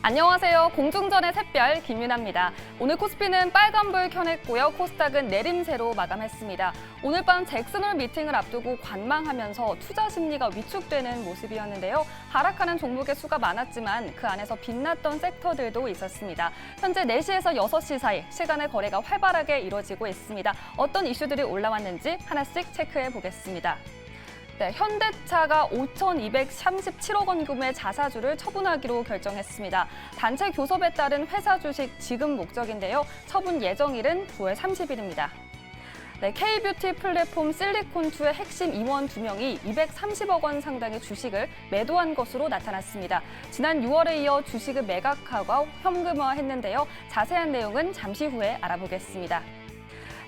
안녕하세요. 공중전의 샛별 김윤아입니다. 오늘 코스피는 빨간불 켜냈고요. 코스닥은 내림세로 마감했습니다. 오늘 밤 잭슨홀 미팅을 앞두고 관망하면서 투자 심리가 위축되는 모습이었는데요. 하락하는 종목의 수가 많았지만 그 안에서 빛났던 섹터들도 있었습니다. 현재 4시에서 6시 사이 시간의 거래가 활발하게 이루어지고 있습니다. 어떤 이슈들이 올라왔는지 하나씩 체크해 보겠습니다. 네, 현대차가 5,237억 원 규모의 자사주를 처분하기로 결정했습니다. 단체 교섭에 따른 회사 주식 지급 목적인데요. 처분 예정일은 9월 30일입니다. 네, K뷰티 플랫폼 실리콘2의 핵심 임원 2명이 230억 원 상당의 주식을 매도한 것으로 나타났습니다. 지난 6월에 이어 주식을 매각하고 현금화했는데요. 자세한 내용은 잠시 후에 알아보겠습니다.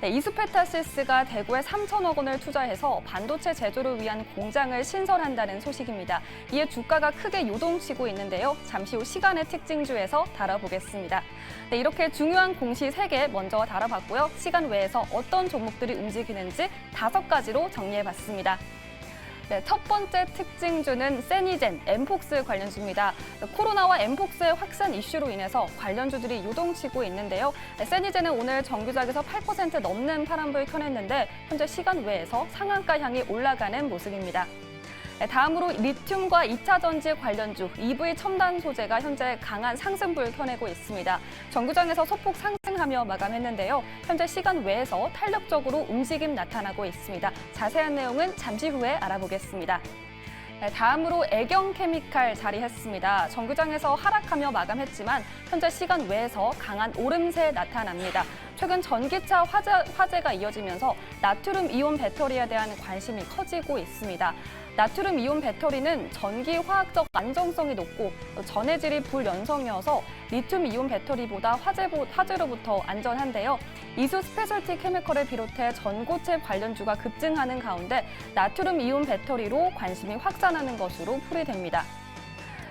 네, 이수페타시스가 대구에 3천억 원을 투자해서 반도체 제조를 위한 공장을 신설한다는 소식입니다. 이에 주가가 크게 요동치고 있는데요. 잠시 후 시간의 특징주에서 다뤄보겠습니다. 네, 이렇게 중요한 공시 3개 먼저 다뤄봤고요. 시간 외에서 어떤 종목들이 움직이는지 5가지로 정리해봤습니다. 네, 첫 번째 특징주는 세니젠, 엠폭스 관련주입니다. 코로나와 엠폭스의 확산 이슈로 인해서 관련주들이 요동치고 있는데요. 세니젠은 오늘 정규작에서 8% 넘는 파란불 켜냈는데 현재 시간 외에서 상한가 향이 올라가는 모습입니다. 다음으로 리튬과 2차 전지 관련주, EV 첨단 소재가 현재 강한 상승불 켜내고 있습니다. 정규장에서 소폭 상승하며 마감했는데요. 현재 시간 외에서 탄력적으로 움직임 나타나고 있습니다. 자세한 내용은 잠시 후에 알아보겠습니다. 다음으로 애경케미칼 자리했습니다. 정규장에서 하락하며 마감했지만 현재 시간 외에서 강한 오름세 나타납니다. 최근 전기차 화재가 이어지면서 나트륨 이온 배터리에 대한 관심이 커지고 있습니다. 나트륨 이온 배터리는 전기 화학적 안정성이 높고 전해질이 불연성이어서 리튬 이온 배터리보다 화재로부터 안전한데요. 이수 스페셜티 케미컬을 비롯해 전고체 관련주가 급증하는 가운데 나트륨 이온 배터리로 관심이 확산하는 것으로 풀이됩니다.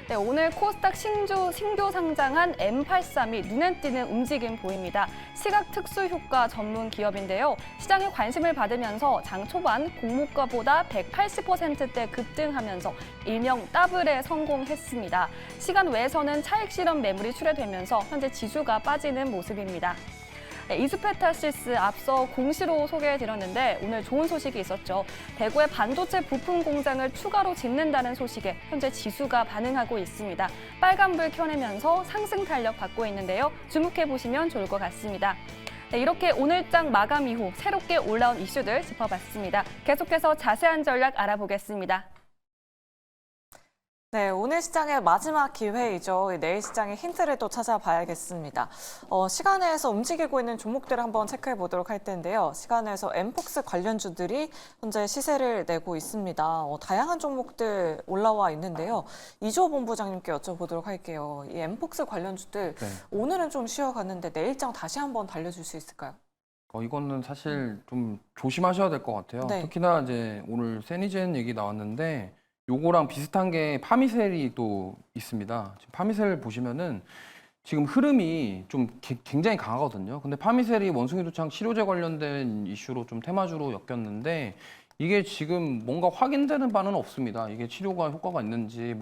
네, 오늘 코스닥 신규 상장한 M83이 눈에 띄는 움직임 보입니다. 시각 특수 효과 전문 기업인데요. 시장에 관심을 받으면서 장 초반 공모가보다 180%대 급등하면서 일명 더블에 성공했습니다. 시간 외에서는 차익 실험 매물이 출회되면서 현재 지수가 빠지는 모습입니다. 네, 이수페타시스 앞서 공시로 소개해드렸는데 오늘 좋은 소식이 있었죠. 대구에 반도체 부품 공장을 추가로 짓는다는 소식에 현재 지수가 반응하고 있습니다. 빨간불 켜내면서 상승 탄력 받고 있는데요. 주목해보시면 좋을 것 같습니다. 네, 이렇게 오늘장 마감 이후 새롭게 올라온 이슈들 짚어봤습니다. 계속해서 자세한 전략 알아보겠습니다. 네, 오늘 시장의 마지막 기회이죠. 내일 시장의 힌트를 또 찾아봐야겠습니다. 시간에서 움직이고 있는 종목들을 한번 체크해 보도록 할 텐데요. 시간에서 엠폭스 관련주들이 현재 시세를 내고 있습니다. 다양한 종목들 올라와 있는데요. 이주호 본부장님께 여쭤보도록 할게요. 이 엠폭스 관련주들 오늘은 좀 쉬어갔는데 내일장 다시 한번 달려줄 수 있을까요? 이거는 사실 좀 조심하셔야 될 것 같아요. 네. 특히나 이제 오늘 세니젠 얘기 나왔는데 요거랑 비슷한 게 파미셀이 또 있습니다. 지금 파미셀 보시면은 지금 흐름이 좀 굉장히 강하거든요. 근데 파미셀이 원숭이 도창 치료제 관련된 이슈로 좀 테마주로 엮였는데 이게 지금 뭔가 확인되는 바는 없습니다. 이게 치료가 효과가 있는지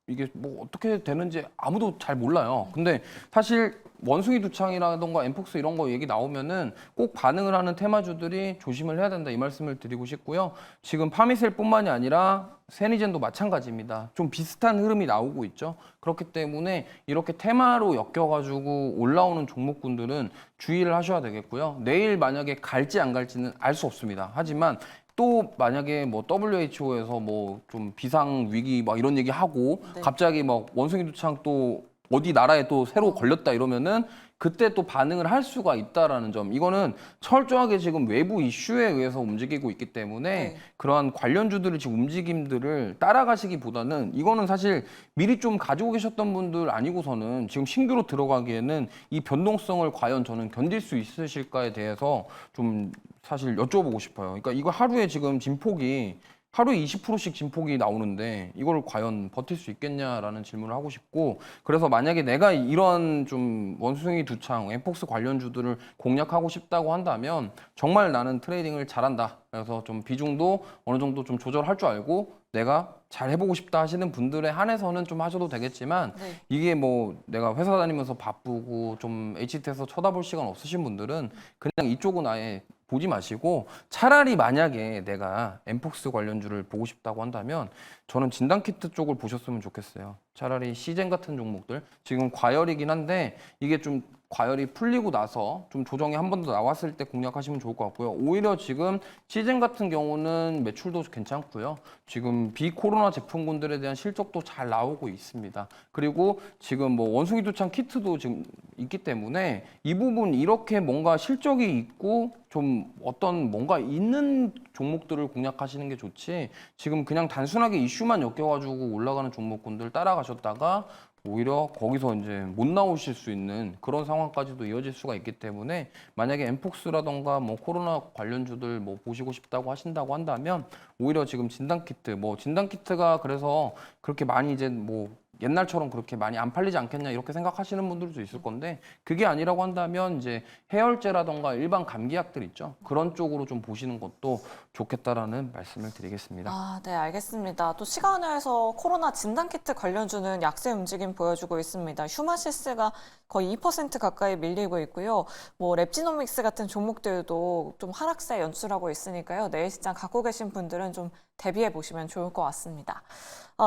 이게 어떻게 되는지 아무도 잘 몰라요. 근데 사실 원숭이 두창이라던가 엠폭스 이런 거 얘기 나오면은 꼭 반응을 하는 테마주들이 조심을 해야 된다 이 말씀을 드리고 싶고요. 지금 파미셀뿐만이 아니라 세니젠도 마찬가지입니다. 좀 비슷한 흐름이 나오고 있죠. 그렇기 때문에 이렇게 테마로 엮여가지고 올라오는 종목군들은 주의를 하셔야 되겠고요. 내일 만약에 갈지 안 갈지는 알 수 없습니다. 하지만 또 만약에 WHO에서 좀 비상 위기 이런 얘기 하고 갑자기 원숭이 두창 또 어디 나라에 또 새로 걸렸다 이러면은 그때 또 반응을 할 수가 있다라는 점. 이거는 철저하게 지금 외부 이슈에 의해서 움직이고 있기 때문에 그러한 관련주들의 지금 움직임들을 따라가시기보다는 이거는 사실 미리 좀 가지고 계셨던 분들 아니고서는 지금 신규로 들어가기에는 이 변동성을 과연 저는 견딜 수 있으실까에 대해서 좀 사실 여쭤보고 싶어요. 그러니까 이거 하루에 지금 진폭이 하루에 20%씩 진폭이 나오는데 이걸 과연 버틸 수 있겠냐라는 질문을 하고 싶고, 그래서 만약에 내가 이런 좀 원숭이 두창, 엠폭스 관련주들을 공략하고 싶다고 한다면 정말 나는 트레이딩을 잘한다. 그래서 좀 비중도 어느 정도 좀 조절할 줄 알고 내가 잘 해보고 싶다 하시는 분들에 한해서는 좀 하셔도 되겠지만, 네. 이게 뭐 내가 회사 다니면서 바쁘고 좀 HT에서 쳐다볼 시간 없으신 분들은 그냥 이쪽은 아예 보지 마시고, 차라리 만약에 내가 엠폭스 관련주를 보고 싶다고 한다면 저는 진단키트 쪽을 보셨으면 좋겠어요. 차라리 시젠 같은 종목들, 지금 과열이긴 한데 이게 좀 과열이 풀리고 나서 좀 조정이 한 번 더 나왔을 때 공략하시면 좋을 것 같고요. 오히려 지금 시즌 같은 경우는 매출도 괜찮고요. 지금 비코로나 제품군들에 대한 실적도 잘 나오고 있습니다. 그리고 지금 뭐 원숭이 두창 키트도 지금 있기 때문에 이 부분 이렇게 뭔가 실적이 있고 좀 어떤 뭔가 있는 종목들을 공략하시는 게 좋지, 지금 그냥 단순하게 이슈만 엮여가지고 올라가는 종목군들 따라가셨다가 오히려 거기서 이제 못 나오실 수 있는 그런 상황까지도 이어질 수가 있기 때문에, 만약에 엠폭스라던가 뭐 코로나 관련주들 뭐 보시고 싶다고 하신다고 한다면 오히려 지금 진단키트, 뭐 진단키트가 그래서 그렇게 많이 이제 뭐 옛날처럼 그렇게 많이 안 팔리지 않겠냐 이렇게 생각하시는 분들도 있을 건데, 그게 아니라고 한다면 이제 해열제라던가 일반 감기약들 있죠. 그런 쪽으로 좀 보시는 것도 좋겠다라는 말씀을 드리겠습니다. 아, 네, 알겠습니다. 또 시간에서 코로나 진단키트 관련주는 약세 움직임 보여주고 있습니다. 휴마시스가 거의 2% 가까이 밀리고 있고요. 뭐 랩지노믹스 같은 종목들도 좀 하락세 연출하고 있으니까요. 내일 시장 갖고 계신 분들은 좀 대비해 보시면 좋을 것 같습니다.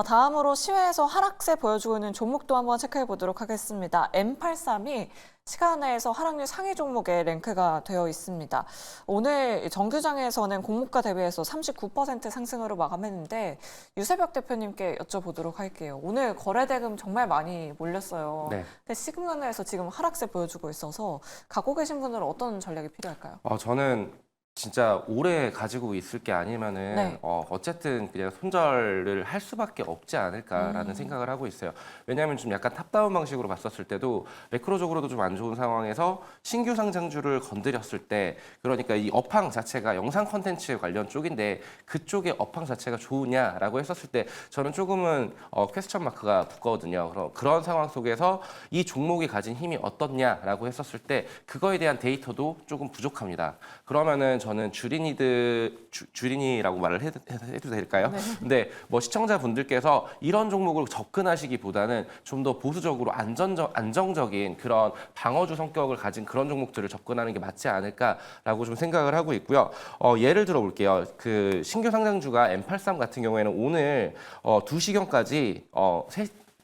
다음으로 시외에서 하락세 보여주고 있는 종목도 한번 체크해 보도록 하겠습니다. M83이 시간에서 하락률 상위 종목에 랭크가 되어 있습니다. 오늘 정규장에서는 공모가 대비해서 39% 상승으로 마감했는데, 유세벽 대표님께 여쭤보도록 할게요. 오늘 거래대금 정말 많이 몰렸어요. 네. 근데 시간에서 지금 하락세 보여주고 있어서 갖고 계신 분들은 어떤 전략이 필요할까요? 저는 진짜 오래 가지고 있을 게 아니면은 네. 어쨌든 그냥 손절을 할 수밖에 없지 않을까라는 생각을 하고 있어요. 왜냐하면 좀 약간 탑다운 방식으로 봤었을 때도 매크로적으로도 좀 안 좋은 상황에서 신규 상장주를 건드렸을 때, 그러니까 이 업황 자체가 영상 콘텐츠 관련 쪽인데 그쪽의 업황 자체가 좋으냐라고 했었을 때 저는 조금은 퀘스천 마크가 붙거든요. 그런 상황 속에서 이 종목이 가진 힘이 어떻냐라고 했었을 때 그거에 대한 데이터도 조금 부족합니다. 그러면은 저는 주린이라고 말을 해도 될까요? 네. 근데 뭐 시청자분들께서 이런 종목으로 접근하시기보다는 좀 더 보수적으로 안정적인 그런 방어주 성격을 가진 그런 종목들을 접근하는 게 맞지 않을까라고 좀 생각을 하고 있고요. 예를 들어 볼게요. 그 신규 상장주가 M83 같은 경우에는 오늘 2시경까지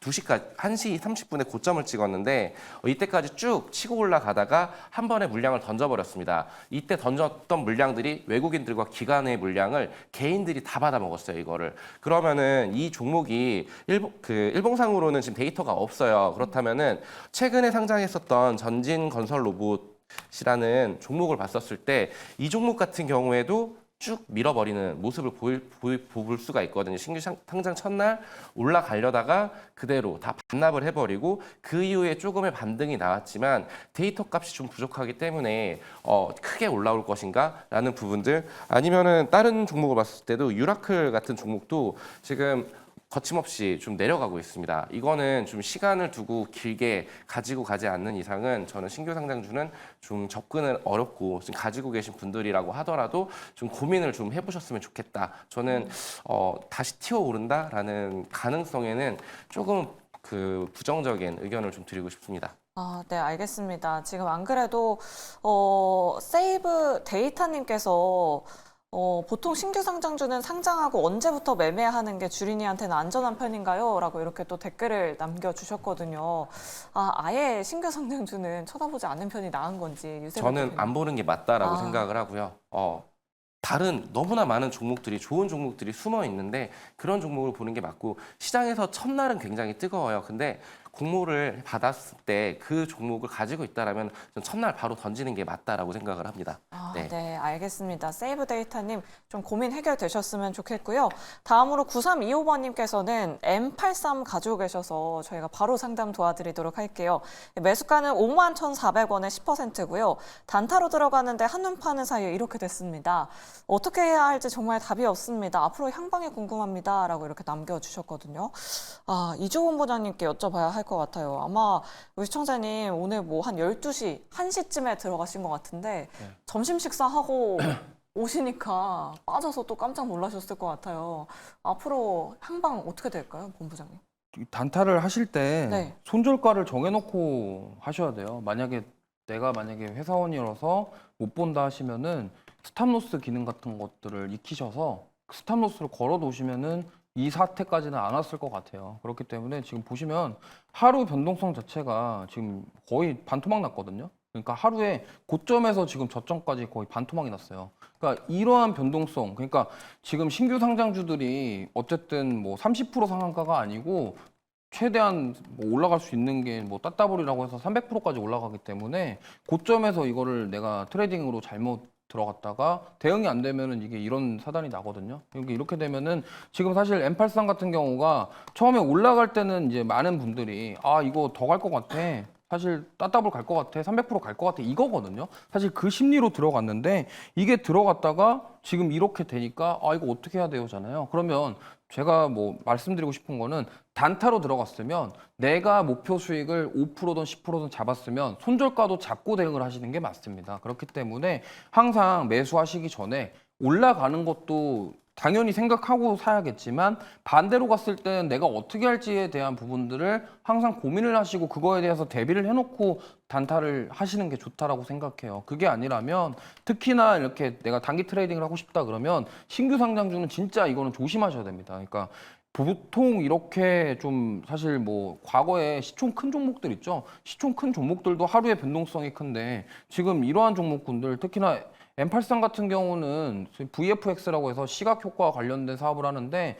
2시까지 1시 30분에 고점을 찍었는데 이때까지 쭉 치고 올라가다가 한 번에 물량을 던져버렸습니다. 이때 던졌던 물량들이 외국인들과 기관의 물량을 개인들이 다 받아먹었어요, 이거를. 그러면은 이 종목이 일봉상으로는 지금 데이터가 없어요. 그렇다면은 최근에 상장했었던 전진건설 로봇이라는 종목을 봤었을 때 이 종목 같은 경우에도 쭉 밀어버리는 모습을 볼 수가 있거든요. 신규 상장 첫날 올라가려다가 그대로 다 반납을 해버리고 그 이후에 조금의 반등이 나왔지만 데이터 값이 좀 부족하기 때문에 크게 올라올 것인가 라는 부분들, 아니면은 다른 종목을 봤을 때도 유라클 같은 종목도 지금 거침없이 좀 내려가고 있습니다. 이거는 좀 시간을 두고 길게 가지고 가지 않는 이상은 저는 신규 상장주는 좀 접근은 어렵고, 지금 가지고 계신 분들이라고 하더라도 좀 고민을 좀 해보셨으면 좋겠다. 저는 다시 튀어오른다라는 가능성에는 조금 부정적인 의견을 좀 드리고 싶습니다. 아, 네, 알겠습니다. 지금 안 그래도 세이브 데이터님께서 보통 신규 상장주는 상장하고 언제부터 매매하는 게 주린이한테는 안전한 편인가요? 라고 이렇게 또 댓글을 남겨주셨거든요. 아예 신규 상장주는 쳐다보지 않는 편이 나은 건지, 유세윤 저는 대표님. 안 보는 게 맞다라고 아. 생각을 하고요. 다른 너무나 많은 종목들이, 좋은 종목들이 숨어 있는데 그런 종목을 보는 게 맞고, 시장에서 첫날은 굉장히 뜨거워요. 근데 공모를 받았을 때 그 종목을 가지고 있다라면 첫날 바로 던지는 게 맞다라고 생각을 합니다. 네, 알겠습니다. 세이브 데이터님 좀 고민 해결되셨으면 좋겠고요. 다음으로 9325번님께서는 M83 가지고 계셔서 저희가 바로 상담 도와드리도록 할게요. 매수가는 51,400원에 10%고요. 단타로 들어가는데 한눈 파는 사이에 이렇게 됐습니다. 어떻게 해야 할지 정말 답이 없습니다. 앞으로 향방이 궁금합니다. 라고 이렇게 남겨주셨거든요. 이조원 부장님께 여쭤봐야 할 것 같아요. 아마 우리 시청자님 오늘 뭐 한 12시, 1시쯤에 들어가신 것 같은데 점심 식사하고 오시니까 빠져서 또 깜짝 놀라셨을 것 같아요. 앞으로 향방 어떻게 될까요, 본부장님? 단타를 하실 때 네. 손절가를 정해놓고 하셔야 돼요. 내가 만약에 회사원이라서 못 본다 하시면은 스탑로스 기능 같은 것들을 익히셔서 스탑로스를 걸어 놓으시면은 이 사태까지는 안 왔을 것 같아요. 그렇기 때문에 지금 보시면 하루 변동성 자체가 지금 거의 반토막 났거든요. 그러니까 하루에 고점에서 지금 저점까지 거의 반토막이 났어요. 그러니까 이러한 변동성, 그러니까 지금 신규 상장주들이 어쨌든 뭐 30% 상한가가 아니고 최대한 뭐 올라갈 수 있는 게 뭐 따따블이라고 해서 300%까지 올라가기 때문에 고점에서 이거를 내가 트레이딩으로 잘못 들어갔다가 대응이 안 되면은 이게 이런 사단이 나거든요. 이렇게 되면은 지금 사실 M83 같은 경우가 처음에 올라갈 때는 이제 많은 분들이 이거 더 갈 것 같아. 사실 따따블 갈 것 같아. 300% 갈 것 같아. 이거거든요. 사실 그 심리로 들어갔는데 이게 들어갔다가 지금 이렇게 되니까 이거 어떻게 해야 돼요잖아요. 그러면 제가 뭐 말씀드리고 싶은 거는 단타로 들어갔으면 내가 목표 수익을 5%든 10%든 잡았으면 손절가도 잡고 대응을 하시는 게 맞습니다. 그렇기 때문에 항상 매수하시기 전에 올라가는 것도 당연히 생각하고 사야겠지만 반대로 갔을 때는 내가 어떻게 할지에 대한 부분들을 항상 고민을 하시고 그거에 대해서 대비를 해놓고 단타를 하시는 게 좋다라고 생각해요. 그게 아니라면 특히나 이렇게 내가 단기 트레이딩을 하고 싶다 그러면 신규 상장주는 진짜 이거는 조심하셔야 됩니다. 그러니까 보통 이렇게 좀 사실 뭐 과거에 시총 큰 종목들 있죠. 시총 큰 종목들도 하루에 변동성이 큰데 지금 이러한 종목군들 특히나 M83 같은 경우는 VFX라고 해서 시각 효과와 관련된 사업을 하는데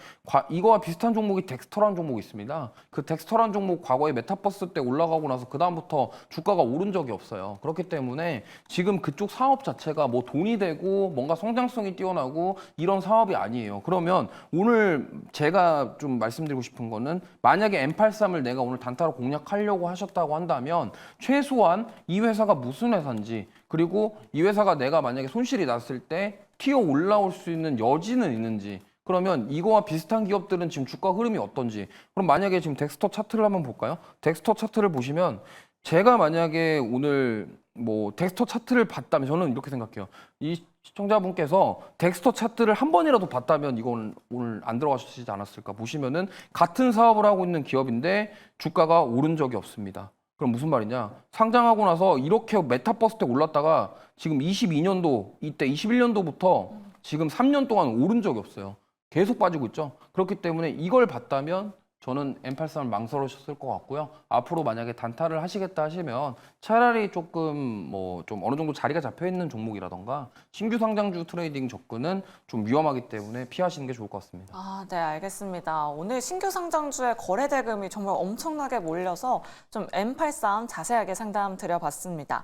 이거와 비슷한 종목이 덱스터라는 종목이 있습니다. 그 덱스터라는 종목 과거에 메타버스 때 올라가고 나서 그 다음부터 주가가 오른 적이 없어요. 그렇기 때문에 지금 그쪽 사업 자체가 뭐 돈이 되고 뭔가 성장성이 뛰어나고 이런 사업이 아니에요. 그러면 오늘 제가 좀 말씀드리고 싶은 거는 만약에 M83을 내가 오늘 단타로 공략하려고 하셨다고 한다면 최소한 이 회사가 무슨 회사인지 그리고 이 회사가 내가 만약에 손실이 났을 때 튀어 올라올 수 있는 여지는 있는지 그러면 이거와 비슷한 기업들은 지금 주가 흐름이 어떤지 그럼 만약에 지금 덱스터 차트를 한번 볼까요? 덱스터 차트를 보시면 제가 만약에 오늘 뭐 덱스터 차트를 봤다면 저는 이렇게 생각해요. 이 시청자분께서 덱스터 차트를 한 번이라도 봤다면 이건 오늘 안 들어가시지 않았을까 보시면은 같은 사업을 하고 있는 기업인데 주가가 오른 적이 없습니다. 그럼 무슨 말이냐? 상장하고 나서 이렇게 메타버스 때 올랐다가 지금 22년도, 이때 21년도부터 지금 3년 동안 오른 적이 없어요. 계속 빠지고 있죠. 그렇기 때문에 이걸 봤다면 저는 M83을 망설이셨을 것 같고요. 앞으로 만약에 단타를 하시겠다 하시면 차라리 조금 뭐 좀 어느 정도 자리가 잡혀 있는 종목이라던가 신규 상장주 트레이딩 접근은 좀 위험하기 때문에 피하시는 게 좋을 것 같습니다. 네, 알겠습니다. 오늘 신규 상장주의 거래 대금이 정말 엄청나게 몰려서 좀 M83 자세하게 상담 드려봤습니다.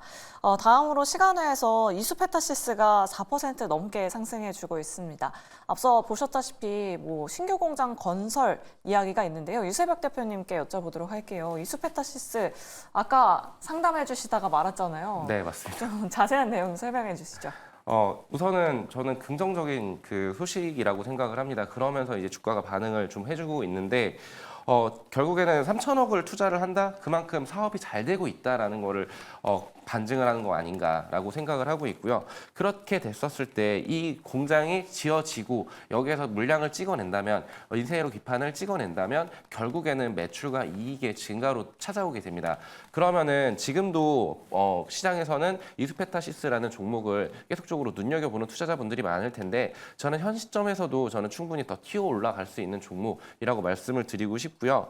다음으로 시간회에서 이수페타시스가 4% 넘게 상승해주고 있습니다. 앞서 보셨다시피 뭐 신규 공장 건설 이야기가 있는데요. 유세벽 대표님께 여쭤보도록 할게요. 이수페타시스 아까 상담해 주시다가 말았잖아요. 네, 맞습니다. 좀 자세한 내용 설명해 주시죠. 우선은 저는 긍정적인 그 소식이라고 생각을 합니다. 그러면서 이제 주가가 반응을 좀 해주고 있는데, 결국에는 3천억을 투자를 한다? 그만큼 사업이 잘 되고 있다라는 거를 반증을 하는 거 아닌가라고 생각을 하고 있고요. 그렇게 됐었을 때 이 공장이 지어지고 여기에서 물량을 찍어낸다면 인쇄로 기판을 찍어낸다면 결국에는 매출과 이익의 증가로 찾아오게 됩니다. 그러면은 지금도 시장에서는 이수페타시스라는 종목을 계속적으로 눈여겨보는 투자자분들이 많을 텐데 저는 현 시점에서도 저는 충분히 더 튀어 올라갈 수 있는 종목이라고 말씀을 드리고 싶고요.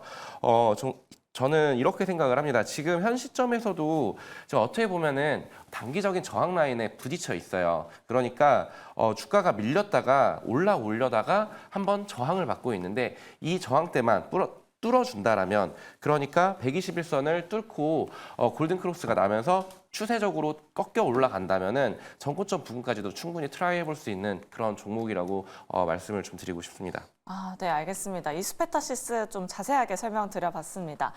저는 이렇게 생각을 합니다. 지금 현 시점에서도 어떻게 보면은 단기적인 저항 라인에 부딪혀 있어요. 그러니까 주가가 밀렸다가 올라오려다가 한번 저항을 받고 있는데 이 저항 때만 뚫어준다라면, 그러니까 121선을 뚫고 골든크로스가 나면서 추세적으로 꺾여 올라간다면은 전고점 부근까지도 충분히 트라이 해볼 수 있는 그런 종목이라고 말씀을 좀 드리고 싶습니다. 네, 알겠습니다. 이수페타시스 좀 자세하게 설명드려봤습니다.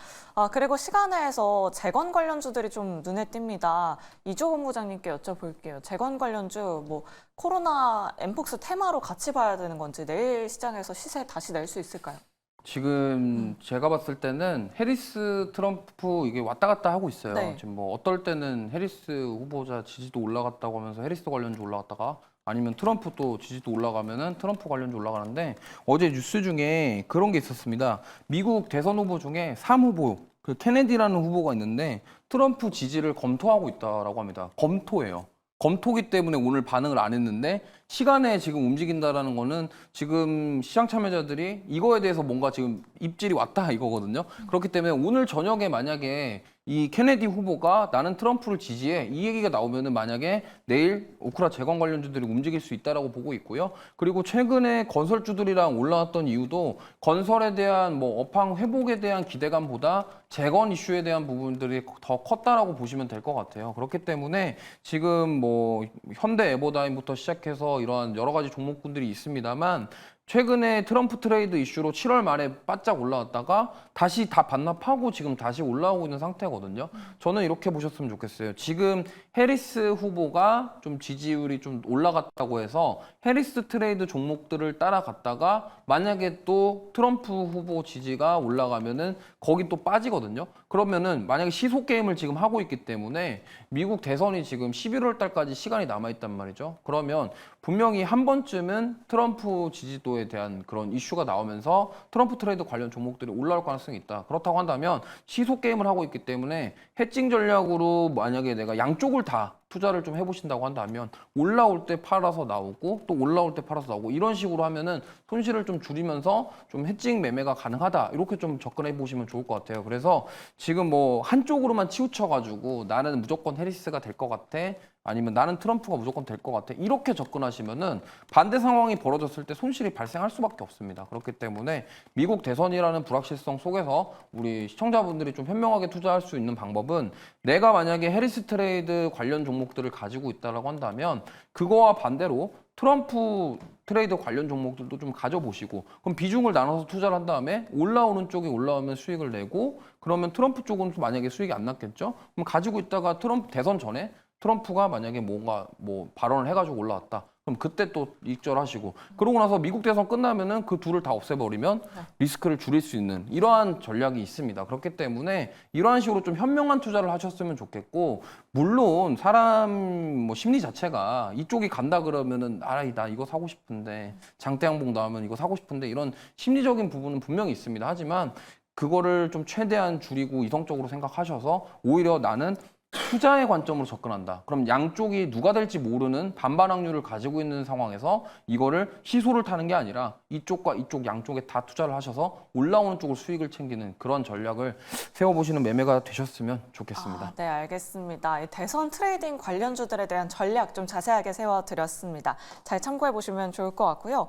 그리고 시간회에서 재건 관련주들이 좀 눈에 띕니다. 이조건 부장님께 여쭤볼게요. 재건 관련주, 뭐 코로나 엠폭스 테마로 같이 봐야 되는 건지 내일 시장에서 시세 다시 낼 수 있을까요? 지금 제가 봤을 때는 해리스 트럼프 이게 왔다 갔다 하고 있어요. 네. 지금 뭐 어떨 때는 해리스 후보자 지지도 올라갔다고 하면서 해리스 관련주 올라갔다가 아니면 트럼프 또 지지도 올라가면은 트럼프 관련주 올라가는데 어제 뉴스 중에 그런 게 있었습니다. 미국 대선 후보 중에 3후보 그 케네디라는 후보가 있는데 트럼프 지지를 검토하고 있다라고 합니다. 검토예요. 검토기 때문에 오늘 반응을 안 했는데 시간에 지금 움직인다라는 거는 지금 시장 참여자들이 이거에 대해서 뭔가 지금 입질이 왔다 이거거든요. 그렇기 때문에 오늘 저녁에 만약에 이 케네디 후보가 나는 트럼프를 지지해 이 얘기가 나오면은 만약에 내일 오크라 재건 관련주들이 움직일 수 있다라고 보고 있고요. 그리고 최근에 건설주들이랑 올라왔던 이유도 건설에 대한 뭐 업황 회복에 대한 기대감보다 재건 이슈에 대한 부분들이 더 컸다라고 보시면 될 것 같아요. 그렇기 때문에 지금 뭐 현대 에버다임부터 시작해서 이러한 여러 가지 종목군들이 있습니다만 최근에 트럼프 트레이드 이슈로 7월 말에 바짝 올라왔다가 다시 다 반납하고 지금 다시 올라오고 있는 상태거든요. 저는 이렇게 보셨으면 좋겠어요. 지금 해리스 후보가 좀 지지율이 좀 올라갔다고 해서 해리스 트레이드 종목들을 따라갔다가 만약에 또 트럼프 후보 지지가 올라가면은 거기 또 빠지거든요. 그러면은 만약에 시속 게임을 지금 하고 있기 때문에 미국 대선이 지금 11월 달까지 시간이 남아 있단 말이죠. 그러면 분명히 한 번쯤은 트럼프 지지도에 대한 그런 이슈가 나오면서 트럼프 트레이드 관련 종목들이 올라올 가능성이 있다. 그렇다고 한다면 시속 게임을 하고 있기 때문에 해칭 전략으로 만약에 내가 양쪽을 다 투자를 좀 해보신다고 한다면 올라올 때 팔아서 나오고 또 올라올 때 팔아서 나오고 이런 식으로 하면은 손실을 좀 줄이면서 좀 해칭 매매가 가능하다 이렇게 좀 접근해 보시면 좋을 것 같아요. 그래서 지금 뭐 한쪽으로만 치우쳐가지고 나는 무조건 해리스가 될 것 같아 아니면 나는 트럼프가 무조건 될 것 같아 이렇게 접근하시면은 반대 상황이 벌어졌을 때 손실이 발생할 수밖에 없습니다. 그렇기 때문에 미국 대선이라는 불확실성 속에서 우리 시청자분들이 좀 현명하게 투자할 수 있는 방법은 내가 만약에 해리스 트레이드 관련 종목들을 가지고 있다라고 한다면 그거와 반대로 트럼프 트레이드 관련 종목들도 좀 가져보시고 그럼 비중을 나눠서 투자를 한 다음에 올라오는 쪽이 올라오면 수익을 내고 그러면 트럼프 쪽은 만약에 수익이 안 났겠죠? 그럼 가지고 있다가 트럼프 대선 전에 트럼프가 만약에 뭔가 뭐 발언을 해가지고 올라왔다. 그럼 그때 또 익절하시고 그러고 나서 미국 대선 끝나면은 그 둘을 다 없애버리면 리스크를 줄일 수 있는 이러한 전략이 있습니다. 그렇기 때문에 이러한 식으로 좀 현명한 투자를 하셨으면 좋겠고 물론 사람 뭐 심리 자체가 이쪽이 간다 그러면은 나 이거 사고 싶은데 장대양봉 나오면 이거 사고 싶은데 이런 심리적인 부분은 분명히 있습니다. 하지만 그거를 좀 최대한 줄이고 이성적으로 생각하셔서 오히려 나는 투자의 관점으로 접근한다. 그럼 양쪽이 누가 될지 모르는 반반 확률을 가지고 있는 상황에서 이거를 시소를 타는 게 아니라 이쪽과 이쪽 양쪽에 다 투자를 하셔서 올라오는 쪽을 수익을 챙기는 그런 전략을 세워보시는 매매가 되셨으면 좋겠습니다. 네, 알겠습니다. 이 대선 트레이딩 관련주들에 대한 전략 좀 자세하게 세워드렸습니다. 잘 참고해 보시면 좋을 것 같고요.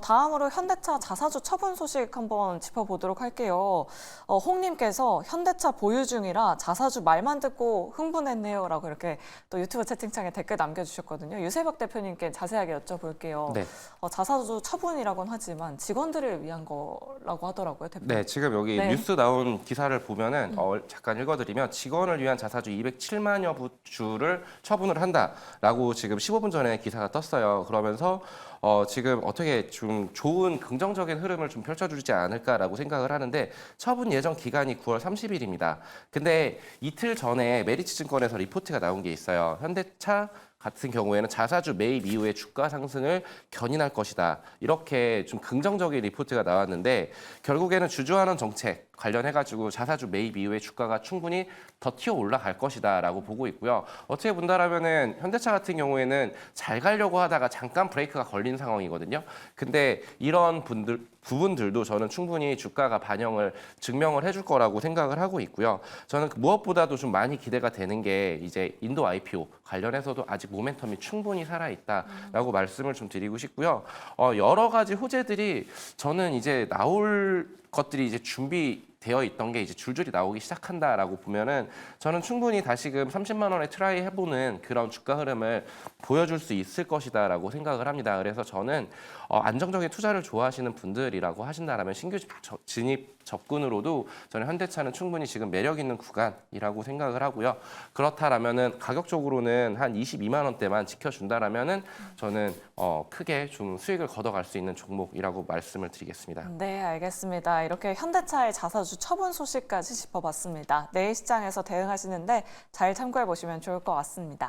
다음으로 현대차 자사주 처분 소식 한번 짚어보도록 할게요. 홍님께서 현대차 보유 중이라 자사주 말만 듣고 흥분했네요 라고 이렇게 또 유튜브 채팅창에 댓글 남겨주셨거든요. 유세벽 대표님께 자세하게 여쭤볼게요. 네. 자사주 처분이라고는 하지만 직원들을 위한 거라고 하더라고요. 대표님. 네, 지금 여기 네. 뉴스 나온 기사를 보면은 잠깐 읽어드리면 직원을 위한 자사주 207만여 주를 처분을 한다라고 지금 15분 전에 기사가 떴어요. 그러면서 지금 어떻게 좀 좋은 긍정적인 흐름을 좀 펼쳐주지 않을까라고 생각을 하는데 처분 예정 기간이 9월 30일입니다. 근데 이틀 전에 메리츠증권에서 리포트가 나온 게 있어요. 현대차 같은 경우에는 자사주 매입 이후에 주가 상승을 견인할 것이다. 이렇게 좀 긍정적인 리포트가 나왔는데 결국에는 주주환원 정책 관련해가지고 자사주 매입 이후에 주가가 충분히 더 튀어 올라갈 것이다라고 보고 있고요. 어떻게 본다라면은 현대차 같은 경우에는 잘 가려고 하다가 잠깐 브레이크가 걸린 상황이거든요. 근데 이런 부분들도 저는 충분히 주가가 증명을 해줄 거라고 생각을 하고 있고요. 저는 무엇보다도 좀 많이 기대가 되는 게 이제 인도 IPO 관련해서도 아직 아직 모멘텀이 충분히 살아있다라고 말씀을 좀 드리고 싶고요. 여러 가지 호재들이 저는 이제 나올 것들이 이제 준비되어 있던 게 이제 줄줄이 나오기 시작한다라고 보면은 저는 충분히 다시금 30만 원에 트라이 해보는 그런 주가 흐름을 보여줄 수 있을 것이다라고 생각을 합니다. 그래서 저는 안정적인 투자를 좋아하시는 분들이라고 하신다라면 신규 진입 접근으로도 저는 현대차는 충분히 지금 매력 있는 구간이라고 생각을 하고요. 그렇다라면은 가격적으로는 한 22만 원대만 지켜준다라면은 저는 크게 좀 수익을 걷어갈 수 있는 종목이라고 말씀을 드리겠습니다. 네, 알겠습니다. 이렇게 현대차의 자사주 처분 소식까지 짚어봤습니다. 내일 시장에서 대응하시는데 잘 참고해 보시면 좋을 것 같습니다.